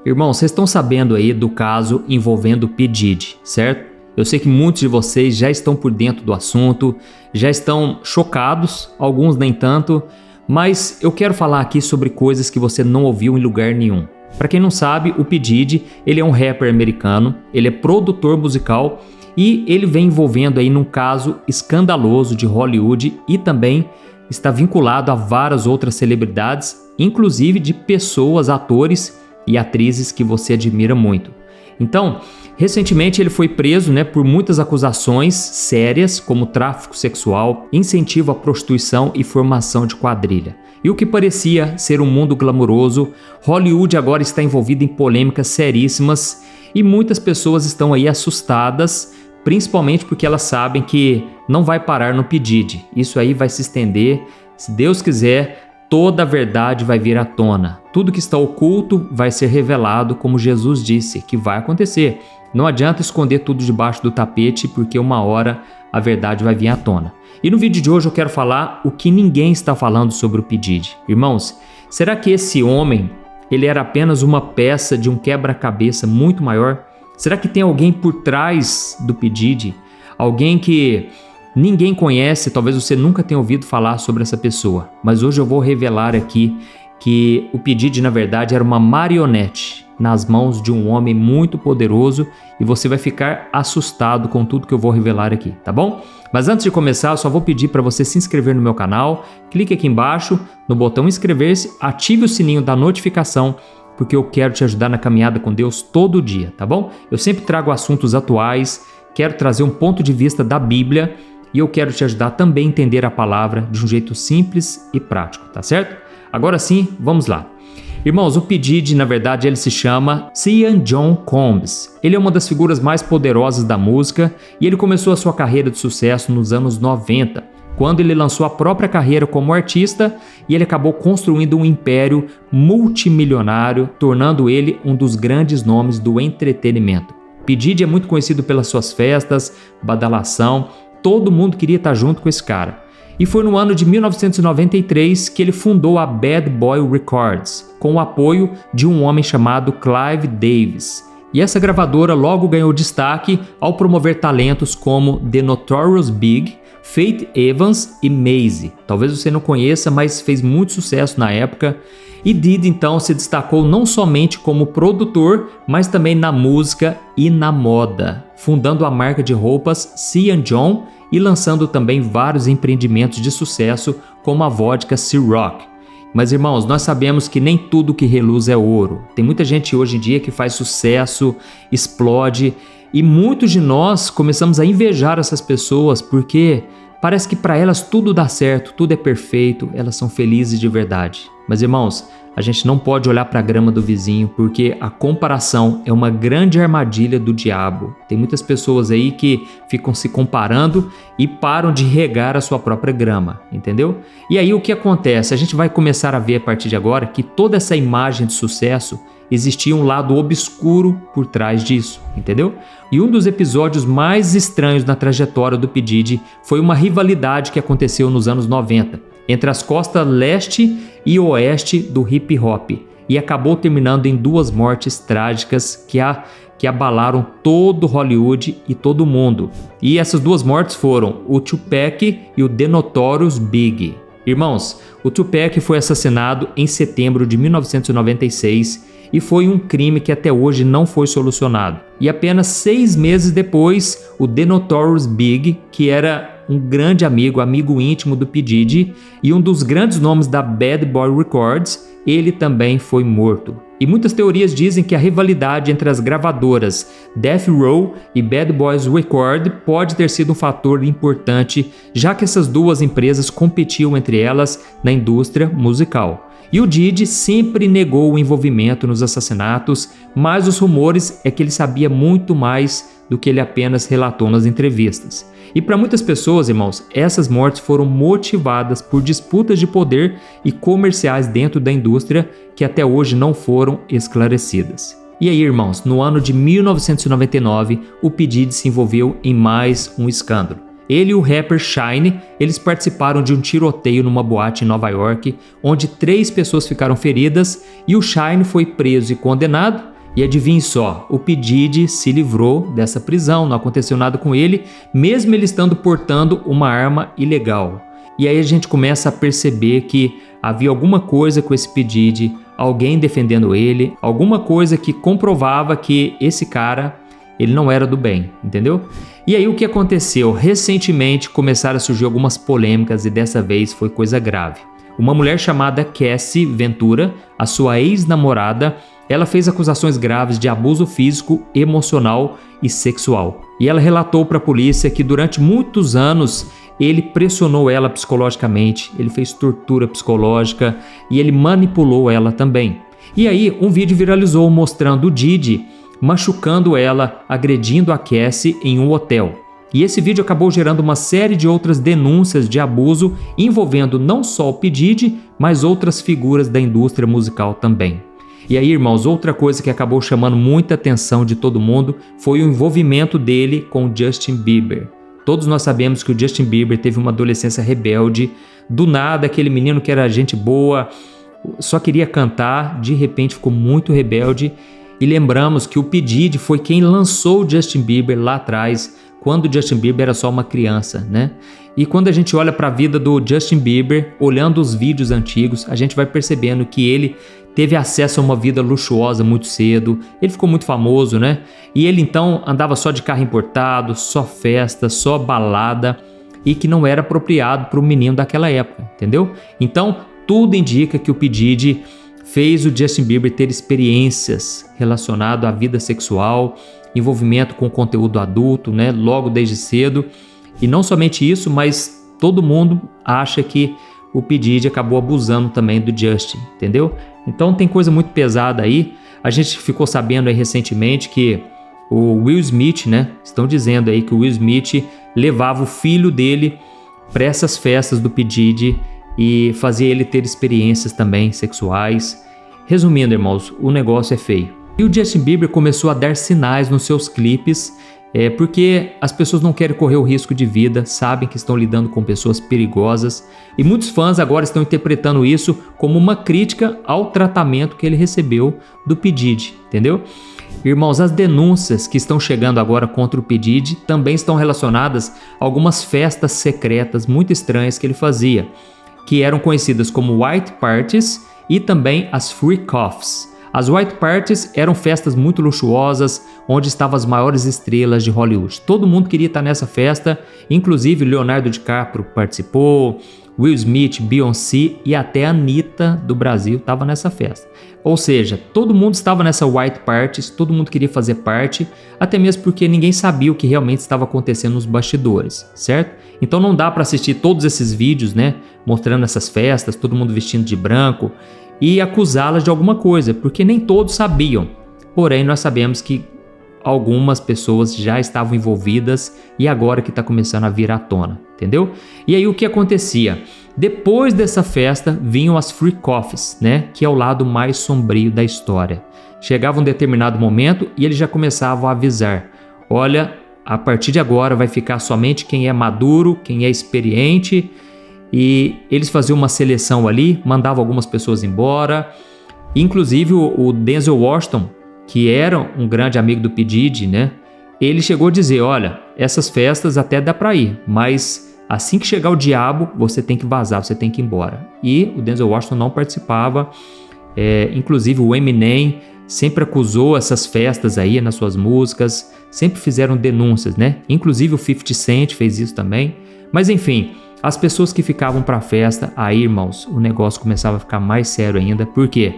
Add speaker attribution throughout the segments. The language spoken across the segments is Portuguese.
Speaker 1: Irmãos, vocês estão sabendo aí do caso envolvendo P. Diddy, certo? Eu sei que muitos de vocês já estão por dentro do assunto, já estão chocados, alguns nem tanto, mas eu quero falar aqui sobre coisas que você não ouviu em lugar nenhum. Para quem não sabe, o P. Diddy, ele é um rapper americano, ele é produtor musical e ele vem envolvendo aí num caso escandaloso de Hollywood e também está vinculado a várias outras celebridades, inclusive de pessoas, atores e atrizes que você admira muito. Então, recentemente ele foi preso, por muitas acusações sérias, como tráfico sexual, incentivo à prostituição e formação de quadrilha. E o que parecia ser um mundo glamouroso, Hollywood agora está envolvido em polêmicas seríssimas e muitas pessoas estão aí assustadas, principalmente porque elas sabem que não vai parar no P. Diddy. Isso aí vai se estender, se Deus quiser. Toda a verdade vai vir à tona. Tudo que está oculto vai ser revelado, como Jesus disse, que vai acontecer. Não adianta esconder tudo debaixo do tapete, porque uma hora a verdade vai vir à tona. E no vídeo de hoje eu quero falar o que ninguém está falando sobre o P. Diddy. Irmãos, será que esse homem, ele era apenas uma peça de um quebra-cabeça muito maior? Será que tem alguém por trás do P. Diddy? Alguém que ninguém conhece, talvez você nunca tenha ouvido falar sobre essa pessoa, mas hoje eu vou revelar aqui que o P. Diddy, na verdade, era uma marionete nas mãos de um homem muito poderoso e você vai ficar assustado com tudo que eu vou revelar aqui, tá bom? Mas antes de começar, eu só vou pedir para você se inscrever no meu canal, clique aqui embaixo no botão inscrever-se, ative o sininho da notificação, porque eu quero te ajudar na caminhada com Deus todo dia, tá bom? Eu sempre trago assuntos atuais, quero trazer um ponto de vista da Bíblia, e eu quero te ajudar também a entender a palavra de um jeito simples e prático, tá certo? Agora sim, vamos lá. Irmãos, o P. Diddy, na verdade, ele se chama Sean John Combs. Ele é uma das figuras mais poderosas da música e ele começou a sua carreira de sucesso nos anos 90, quando ele lançou a própria carreira como artista e ele acabou construindo um império multimilionário, tornando ele um dos grandes nomes do entretenimento. P. Diddy é muito conhecido pelas suas festas, badalação. Todo mundo queria estar junto com esse cara. E foi no ano de 1993 que ele fundou a Bad Boy Records, com o apoio de um homem chamado Clive Davis. E essa gravadora logo ganhou destaque ao promover talentos como The Notorious Big, Faith Evans e Maisie. Talvez você não conheça, mas fez muito sucesso na época. E Diddy então se destacou não somente como produtor, mas também na música e na moda, fundando a marca de roupas Sean John e lançando também vários empreendimentos de sucesso como a vodka Ciroc. Mas irmãos, nós sabemos que nem tudo que reluz é ouro. Tem muita gente hoje em dia que faz sucesso, explode e muitos de nós começamos a invejar essas pessoas porque parece que para elas tudo dá certo, tudo é perfeito, elas são felizes de verdade. Mas irmãos, a gente não pode olhar para a grama do vizinho porque a comparação é uma grande armadilha do diabo. Tem muitas pessoas aí que ficam se comparando e param de regar a sua própria grama, entendeu? E aí o que acontece? A gente vai começar a ver a partir de agora que toda essa imagem de sucesso existia um lado obscuro por trás disso, entendeu? E um dos episódios mais estranhos na trajetória do P. Diddy foi uma rivalidade que aconteceu nos anos 90 entre as costas leste e oeste do hip hop e acabou terminando em duas mortes trágicas que abalaram todo Hollywood e todo mundo. E essas duas mortes foram o Tupac e o The Notorious Big. Irmãos, o Tupac foi assassinado em setembro de 1996 e foi um crime que até hoje não foi solucionado. E apenas 6 meses depois, o The Notorious Big, que era um grande amigo íntimo do P. Diddy e um dos grandes nomes da Bad Boy Records, ele também foi morto. E muitas teorias dizem que a rivalidade entre as gravadoras Death Row e Bad Boys Record pode ter sido um fator importante, já que essas duas empresas competiam entre elas na indústria musical. E o Diddy sempre negou o envolvimento nos assassinatos, mas os rumores é que ele sabia muito mais do que ele apenas relatou nas entrevistas. E para muitas pessoas, irmãos, essas mortes foram motivadas por disputas de poder e comerciais dentro da indústria que até hoje não foram esclarecidas. E aí, irmãos, no ano de 1999, o P. Diddy se envolveu em mais um escândalo. Ele e o rapper Shyne, eles participaram de um tiroteio numa boate em Nova York, onde 3 pessoas ficaram feridas e o Shyne foi preso e condenado, E adivinhe só, o P. Diddy se livrou dessa prisão, não aconteceu nada com ele, mesmo ele estando portando uma arma ilegal. E aí a gente começa a perceber que havia alguma coisa com esse P. Diddy, alguém defendendo ele, alguma coisa que comprovava que esse cara, ele não era do bem, entendeu? E aí o que aconteceu? Recentemente começaram a surgir algumas polêmicas e dessa vez foi coisa grave. Uma mulher chamada Cassie Ventura, a sua ex-namorada, ela fez acusações graves de abuso físico, emocional e sexual. E ela relatou para a polícia que durante muitos anos ele pressionou ela psicologicamente, ele fez tortura psicológica e ele manipulou ela também. E aí um vídeo viralizou mostrando o Diddy machucando ela, agredindo a Cassie em um hotel. E esse vídeo acabou gerando uma série de outras denúncias de abuso envolvendo não só o P. Diddy, mas outras figuras da indústria musical também. E aí, irmãos, outra coisa que acabou chamando muita atenção de todo mundo foi o envolvimento dele com o Justin Bieber. Todos nós sabemos que o Justin Bieber teve uma adolescência rebelde. Do nada, aquele menino que era gente boa, só queria cantar, de repente ficou muito rebelde. E lembramos que o P. Diddy foi quem lançou o Justin Bieber lá atrás, quando o Justin Bieber era só uma criança, né? E quando a gente olha para a vida do Justin Bieber, olhando os vídeos antigos, a gente vai percebendo que ele teve acesso a uma vida luxuosa muito cedo, ele ficou muito famoso, né? E ele então andava só de carro importado, só festa, só balada, e que não era apropriado para o menino daquela época, entendeu? Então, tudo indica que o P. Diddy fez o Justin Bieber ter experiências relacionadas à vida sexual, envolvimento com conteúdo adulto, né? Logo desde cedo. E não somente isso, mas todo mundo acha que o P. Diddy acabou abusando também do Justin, entendeu? Então tem coisa muito pesada aí. A gente ficou sabendo aí recentemente que o Will Smith, né? Estão dizendo aí que o Will Smith levava o filho dele para essas festas do P. Diddy e fazia ele ter experiências também sexuais. Resumindo, irmãos, o negócio é feio. E o Justin Bieber começou a dar sinais nos seus clipes, porque as pessoas não querem correr o risco de vida, sabem que estão lidando com pessoas perigosas, e muitos fãs agora estão interpretando isso como uma crítica ao tratamento que ele recebeu do P. Diddy, entendeu? Irmãos, as denúncias que estão chegando agora contra o P. Diddy também estão relacionadas a algumas festas secretas muito estranhas que ele fazia, que eram conhecidas como White Parties e também as Freak Offs. As White Parties eram festas muito luxuosas, onde estavam as maiores estrelas de Hollywood. Todo mundo queria estar nessa festa, inclusive Leonardo DiCaprio participou, Will Smith, Beyoncé e até a Anitta do Brasil estava nessa festa. Ou seja, todo mundo estava nessa White Parties, todo mundo queria fazer parte, até mesmo porque ninguém sabia o que realmente estava acontecendo nos bastidores, certo? Então não dá para assistir todos esses vídeos, né, mostrando essas festas, todo mundo vestindo de branco, e acusá-las de alguma coisa, porque nem todos sabiam. Porém, nós sabemos que algumas pessoas já estavam envolvidas e agora que está começando a vir à tona, entendeu? E aí o que acontecia? Depois dessa festa vinham as Freak Offs, né? Que é o lado mais sombrio da história. Chegava um determinado momento e eles já começavam a avisar: olha, a partir de agora vai ficar somente quem é maduro, quem é experiente. E eles faziam uma seleção ali, mandavam algumas pessoas embora. Inclusive o Denzel Washington, que era um grande amigo do P. Diddy, né? Ele chegou a dizer: olha, essas festas até dá para ir, mas assim que chegar o diabo, você tem que vazar, você tem que ir embora. E o Denzel Washington não participava. Inclusive o Eminem sempre acusou essas festas aí nas suas músicas, sempre fizeram denúncias, né? Inclusive o 50 Cent fez isso também. Mas enfim, as pessoas que ficavam para a festa, aí, irmãos, o negócio começava a ficar mais sério ainda. Por quê?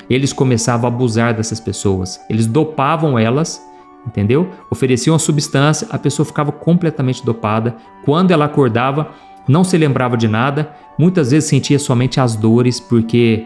Speaker 1: Eles começavam a abusar dessas pessoas. Eles dopavam elas, entendeu? Ofereciam a substância, a pessoa ficava completamente dopada. Quando ela acordava, não se lembrava de nada. Muitas vezes sentia somente as dores, porque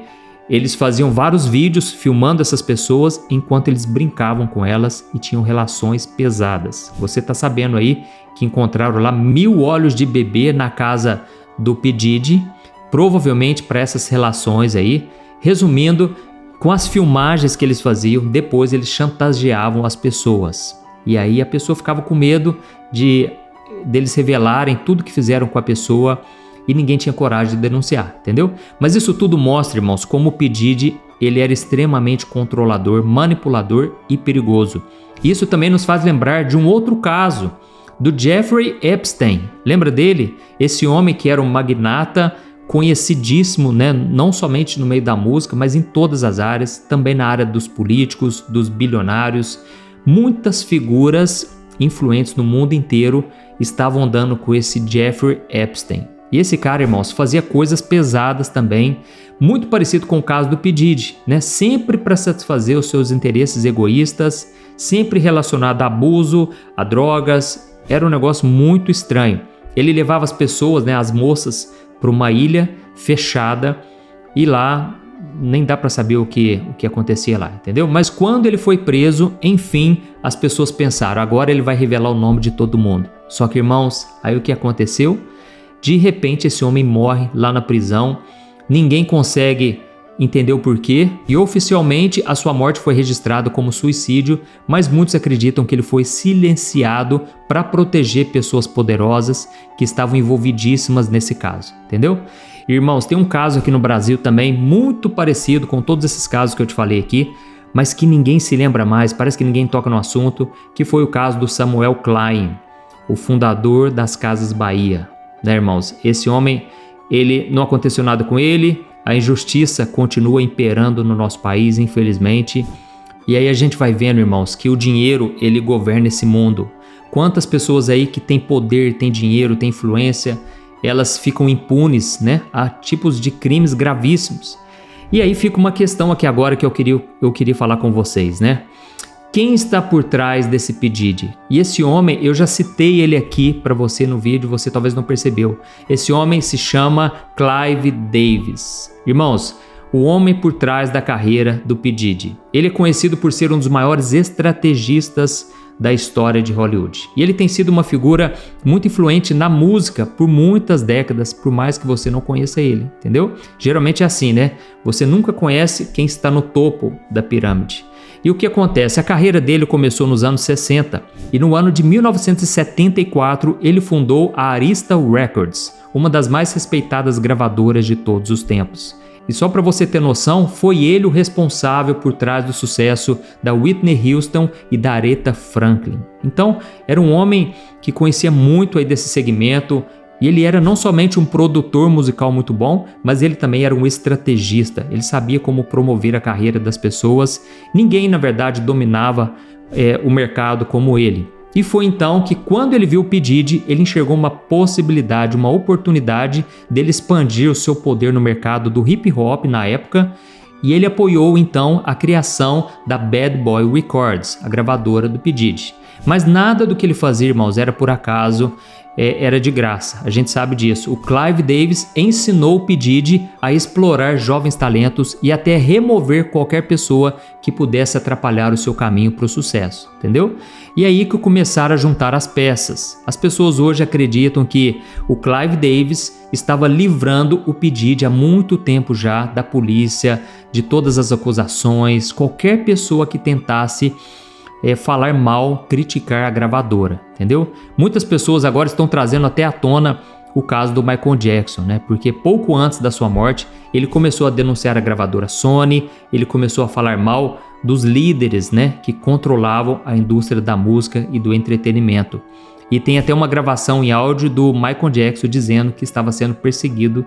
Speaker 1: eles faziam vários vídeos filmando essas pessoas enquanto eles brincavam com elas e tinham relações pesadas. Você está sabendo aí que encontraram lá 1000 óleos de bebê na casa do P. Diddy, provavelmente para essas relações aí. Resumindo, com as filmagens que eles faziam, depois eles chantageavam as pessoas. E aí a pessoa ficava com medo deles revelarem tudo que fizeram com a pessoa. e ninguém tinha coragem de denunciar, entendeu? Mas isso tudo mostra, irmãos, como o P. Diddy, ele era extremamente controlador, manipulador e perigoso. Isso também nos faz lembrar de um outro caso, do Jeffrey Epstein. Lembra dele? Esse homem que era um magnata conhecidíssimo, né? Não somente no meio da música, mas em todas as áreas, também na área dos políticos, dos bilionários. Muitas figuras influentes no mundo inteiro estavam andando com esse Jeffrey Epstein. E esse cara, irmãos, fazia coisas pesadas também, muito parecido com o caso do P. Diddy, né? Sempre para satisfazer os seus interesses egoístas, sempre relacionado a abuso, a drogas. Era um negócio muito estranho. Ele levava as pessoas, né, as moças, para uma ilha fechada e lá nem dá para saber o que acontecia lá, entendeu? Mas quando ele foi preso, enfim, as pessoas pensaram, agora ele vai revelar o nome de todo mundo. Só que, irmãos, aí o que aconteceu? De repente esse homem morre lá na prisão, ninguém consegue entender o porquê e oficialmente a sua morte foi registrada como suicídio, mas muitos acreditam que ele foi silenciado para proteger pessoas poderosas que estavam envolvidíssimas nesse caso, entendeu? Irmãos, tem um caso aqui no Brasil também muito parecido com todos esses casos que eu te falei aqui, mas que ninguém se lembra mais, parece que ninguém toca no assunto, que foi o caso do Samuel Klein, o fundador das Casas Bahia, né, irmãos? Esse homem, ele não aconteceu nada com ele, a injustiça continua imperando no nosso país, infelizmente. E aí a gente vai vendo, irmãos, que o dinheiro, ele governa esse mundo. Quantas pessoas aí que têm poder, têm dinheiro, têm influência, elas ficam impunes, né, a tipos de crimes gravíssimos. E aí fica uma questão aqui agora que eu queria falar com vocês, né? Quem está por trás desse P. Diddy? E esse homem, eu já citei ele aqui para você no vídeo, você talvez não percebeu. Esse homem se chama Clive Davis. Irmãos, o homem por trás da carreira do P. Diddy. Ele é conhecido por ser um dos maiores estrategistas da história de Hollywood. E ele tem sido uma figura muito influente na música por muitas décadas, por mais que você não conheça ele, entendeu? Geralmente é assim, né? Você nunca conhece quem está no topo da pirâmide. E o que acontece? A carreira dele começou nos anos 60 e no ano de 1974 ele fundou a Arista Records, uma das mais respeitadas gravadoras de todos os tempos. E só para você ter noção, foi ele o responsável por trás do sucesso da Whitney Houston e da Aretha Franklin. Então, era um homem que conhecia muito aí desse segmento. E ele era não somente um produtor musical muito bom, mas ele também era um estrategista. Ele sabia como promover a carreira das pessoas. Ninguém, na verdade, dominava o mercado como ele. E foi então que, quando ele viu o P. Diddy, ele enxergou uma possibilidade, uma oportunidade dele expandir o seu poder no mercado do hip hop na época. E ele apoiou então a criação da Bad Boy Records, a gravadora do P. Diddy. Mas nada do que ele fazia, irmãos, era por acaso. Era de graça, a gente sabe disso. O Clive Davis ensinou o P. Diddy a explorar jovens talentos e até remover qualquer pessoa que pudesse atrapalhar o seu caminho para o sucesso, entendeu? E aí que começaram a juntar as peças. As pessoas hoje acreditam que o Clive Davis estava livrando o P. Diddy há muito tempo já da polícia, de todas as acusações, qualquer pessoa que tentasse falar mal, criticar a gravadora, entendeu? Muitas pessoas agora estão trazendo até à tona o caso do Michael Jackson, né? Porque pouco antes da sua morte, ele começou a denunciar a gravadora Sony, ele começou a falar mal dos líderes, né, que controlavam a indústria da música e do entretenimento. E tem até uma gravação em áudio do Michael Jackson dizendo que estava sendo perseguido.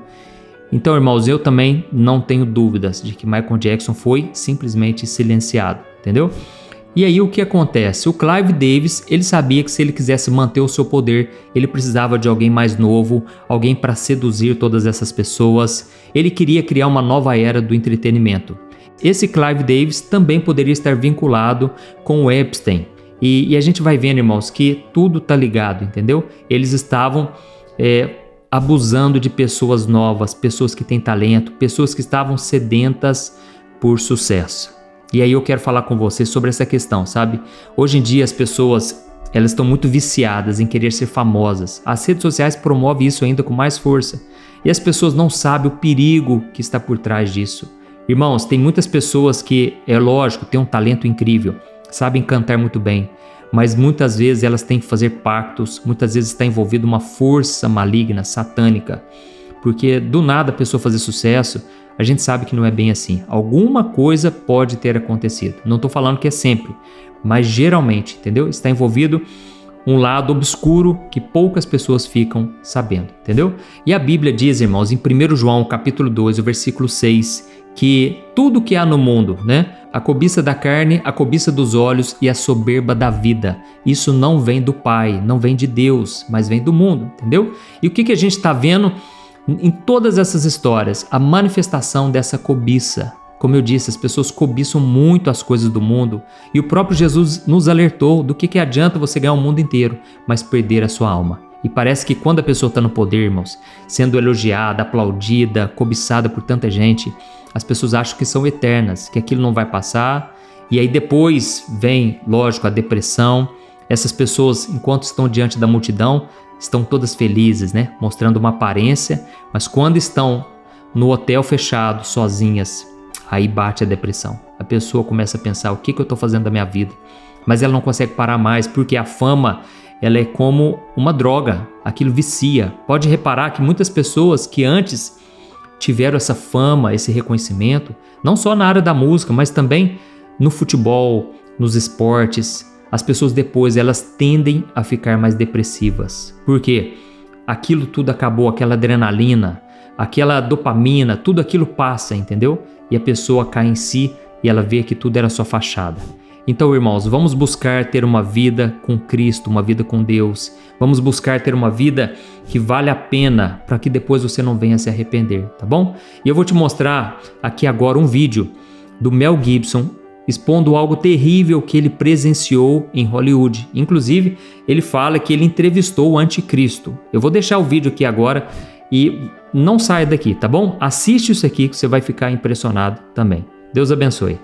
Speaker 1: Então, irmãos, eu também não tenho dúvidas de que Michael Jackson foi simplesmente silenciado, entendeu? E aí o que acontece? O Clive Davis, ele sabia que se ele quisesse manter o seu poder, ele precisava de alguém mais novo, alguém para seduzir todas essas pessoas. Ele queria criar uma nova era do entretenimento. Esse Clive Davis também poderia estar vinculado com o Epstein. E a gente vai vendo, irmãos, que tudo tá ligado, entendeu? Eles estavam abusando de pessoas novas, pessoas que têm talento, pessoas que estavam sedentas por sucesso. E aí eu quero falar com você sobre essa questão, sabe? Hoje em dia as pessoas, elas estão muito viciadas em querer ser famosas. As redes sociais promovem isso ainda com mais força. E as pessoas não sabem o perigo que está por trás disso. Irmãos, tem muitas pessoas que, é lógico, têm um talento incrível, sabem cantar muito bem, mas muitas vezes elas têm que fazer pactos, muitas vezes está envolvida uma força maligna, satânica, porque do nada a pessoa fazer sucesso, a gente sabe que não é bem assim. Alguma coisa pode ter acontecido. Não estou falando que é sempre, mas geralmente, entendeu? Está envolvido um lado obscuro que poucas pessoas ficam sabendo, entendeu? E a Bíblia diz, irmãos, em 1 João capítulo 2, o versículo 6, que tudo que há no mundo, né? A cobiça da carne, a cobiça dos olhos e a soberba da vida, isso não vem do Pai, não vem de Deus, mas vem do mundo, entendeu? E o que a gente está vendo em todas essas histórias? A manifestação dessa cobiça. Como eu disse, as pessoas cobiçam muito as coisas do mundo e o próprio Jesus nos alertou do que adianta você ganhar o mundo inteiro, mas perder a sua alma. E parece que quando a pessoa está no poder, irmãos, sendo elogiada, aplaudida, cobiçada por tanta gente, as pessoas acham que são eternas, que aquilo não vai passar. E aí depois vem, lógico, a depressão. Essas pessoas, enquanto estão diante da multidão, estão todas felizes, né? Mostrando uma aparência, mas quando estão no hotel fechado, sozinhas, aí bate a depressão. A pessoa começa a pensar, o que eu estou fazendo da minha vida? Mas ela não consegue parar mais, porque a fama, ela é como uma droga, aquilo vicia. Pode reparar que muitas pessoas que antes tiveram essa fama, esse reconhecimento, não só na área da música, mas também no futebol, nos esportes, as pessoas depois elas tendem a ficar mais depressivas. Por quê? Aquilo tudo acabou, aquela adrenalina, aquela dopamina, tudo aquilo passa, entendeu? E a pessoa cai em si e ela vê que tudo era só fachada. Então, irmãos, vamos buscar ter uma vida com Cristo, uma vida com Deus. Vamos buscar ter uma vida que vale a pena para que depois você não venha se arrepender, tá bom? E eu vou te mostrar aqui agora um vídeo do Mel Gibson expondo algo terrível que ele presenciou em Hollywood. Inclusive, ele fala que ele entrevistou o anticristo. Eu vou deixar o vídeo aqui agora e não saia daqui, tá bom? Assiste isso aqui que você vai ficar impressionado também. Deus abençoe.